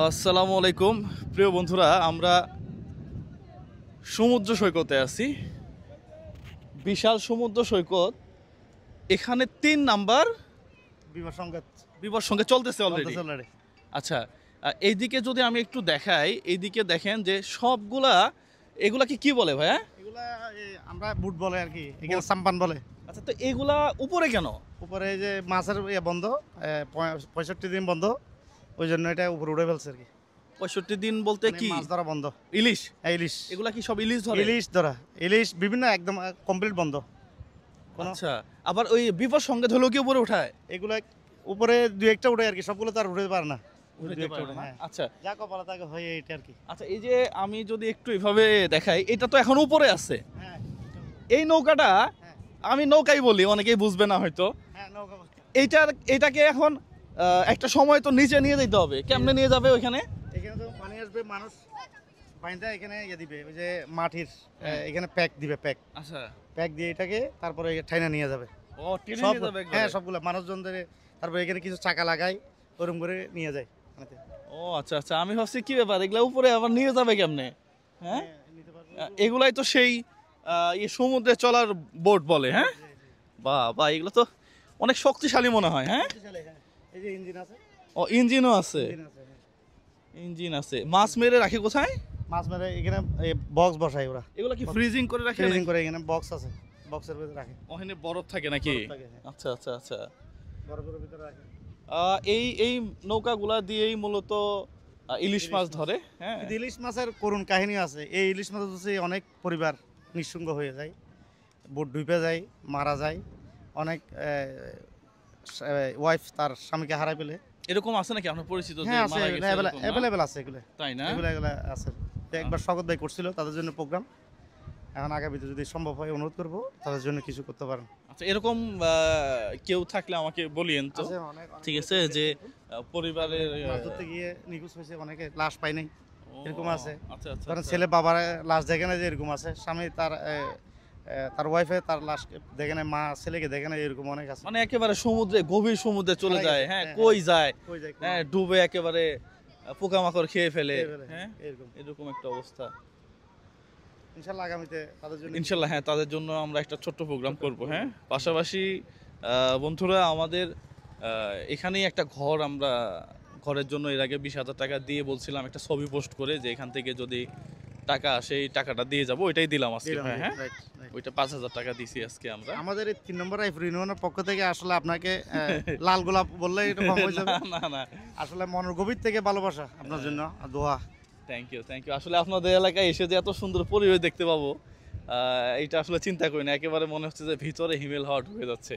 আসসালামু আলাইকুম প্রিয় বন্ধুরা, আমরা সমুদ্র সৈকতে আছি। বিশাল সমুদ্র সৈকত। এখানে ৩ নাম্বার বিবাহ সঙ্গে চলতেছে অলরেডি। আচ্ছা, এইদিকে যদি আমি একটু দেখাই, এইদিকে দেখেন যে সবগুলা এগুলা কি বলে ভাইয়া? এগুলা আমরা বুট বলে আর কি, এখানে সাম্পান বলে। আচ্ছা, তো এগুলা উপরে কেন? উপরে যে মাছের বন্ধ 65 দিন বন্ধ, ওই জন্য এটা উপরে উঠে ফেলছে আর কি। 65 দিন বলতে কি? মাছ ধরা বন্ধ। ইলিশ? ইলিশ। এগুলা কি সব ইলিশ ধরে? ইলিশ ধরা, ইলিশ বিভিন্ন একদম কমপ্লিট বন্ধ। আচ্ছা, আবার ওই বিবাহ সঙ্গে ধরলেও কি উপরে উঠায়? এগুলা উপরে দুই একটা উঠে আর কি, সবগুলো তো আর উঠে পারে না। আচ্ছা, যা কপালে থাকে হয় এইটা আর কি। আচ্ছা, এই যে আমি যদি একটু এভাবে দেখাই, এটা তো এখন উপরে আছে। হ্যাঁ, এই নৌকাটা আমি নৌকাই বলি, অনেকেই বুঝবে না হয়তো। হ্যাঁ নৌকা। এটাকে এখন একটা সময় তো নিচে নিয়ে যেতে হবে। কেমনে নিয়ে যাবে ওইখানে? এখানে তো পানি আসবে, মানুষ বাইন্দা এখানে ইয়ে দিবে, ওই যে মাটির এখানে প্যাক দিবে, প্যাক। আচ্ছা, প্যাক দিয়ে এটাকে তারপরে ঠাইনা নিয়ে যাবে। ও টেনে সব নিয়ে যাবে একবারে? হ্যাঁ, সবগুলো মানুষজনদের। তারপরে এখানে কিছু চাকা লাগাই, ওরকম করে নিয়ে যায়। ও আচ্ছা আচ্ছা, আমি ভাবছি কি ব্যাপার, এগুলা উপরে আবার নিয়ে যাবে কেমনে? হ্যাঁ, নিতে পারবো। এগুলাই তো সেই সমুদ্রে চলার বোট বলে। হ্যাঁ, বাহ বাহ, এগুলো তো অনেক শক্তিশালী মনে হয়। হ্যাঁ, এই যে ইঞ্জিন আছে। ও ইঞ্জিনও আছে? ইঞ্জিন আছে। মাছ মেরে রাখে কোথায়? মাছ মেরে এখানে বক্স বসায় ওরা। এগুলো কি ফ্রিজিং করে রাখে? ফ্রিজিং করে, এখানে বক্স আছে, বক্সের ভিতরে রাখে। ওখানে বরফ থাকে নাকি? আচ্ছা আচ্ছা আচ্ছা, বরফের ভিতরে রাখে। এই নৌকাগুলা দিয়েই মূলত ইলিশ মাছ ধরে। হ্যাঁ, ইলিশ মাছের করুণ কাহিনী আছে। এই ইলিশ মাছ হচ্ছে অনেক পরিবার নিঃসঙ্গ হয়ে যায়, বোট ডুবে যায়, মারা যায়। অনেক ওয়াইফ তার স্বামীকে হারাই পেলে। এরকম আছে নাকি আপনার পরিচিত? হ্যাঁ আছে, অ্যাভেলেবেল আছে এগুলো। তাই না? এগুলো আছে। একবার স্বাগত ভাই করছিল তাদের জন্য প্রোগ্রাম। এখন আগামীতে যদি সম্ভব হয় অনুরোধ করবো তাদের জন্য কিছু করতে পারেন। আচ্ছা, এরকম কেউ থাকলে আমাকে বলিয়েন তো। ঠিক আছে, যে পরিবারের মাছ ধরতে গিয়ে নিখোঁজ হয়েছে, অনেকে লাশ পায় নাই, এরকম আছে। আচ্ছা আচ্ছা, ধরেন ছেলে বাবার লাশ দেখে না, যে এরকম আছে। স্বামী তার ওয়াইফে তার লাশ দেখে না, মা ছেলেকে দেখে না, এরকম অনেক আছে। মানে একেবারে সমুদ্রে, গভীর সমুদ্রে চলে যায়। হ্যাঁ, কই যায়, হ্যাঁ, ডুবে একেবারে পোকামাকড় খেয়ে ফেলে। হ্যাঁ, এরকম একটা অবস্থা। ইনশাআল্লাহ আগামীতে তাদের জন্য, ইনশাল্লাহ, হ্যাঁ, তাদের জন্য আমরা একটা ছোট্ট প্রোগ্রাম করব। হ্যাঁ, পাশাপাশি বন্ধুরা, আমাদের এখানেই একটা ঘরের জন্য এর আগে 20,000 টাকা দিয়ে বলছিলাম, একটা ছবি পোস্ট করে, যে এখান থেকে যদি টাকা আসে এই টাকাটা দিয়ে যাবো। ওইটাই দিলাম আজকে। হ্যাঁ, ওইটা 5,000 টাকা দিছি আজকে আমরা। আমাদের এই 3 নম্বর আইফ ইউনিয়নের পক্ষ থেকে আসলে আপনাকে লাল গোলাপ বললে এটা কম হয়ে যাবে। না না, আসলে মনের গভীর থেকে ভালোবাসা আপনার জন্য, দোয়া। Thank you thank you. আসলে আপনাদের এলাকায় এসে যে এত সুন্দর পরিবেশ দেখতে পাবো, এটা আসলে চিন্তা করি না। একেবারে মনে হচ্ছে যে ভিতরে হিমেল হাওয়া ঢুকে যাচ্ছে।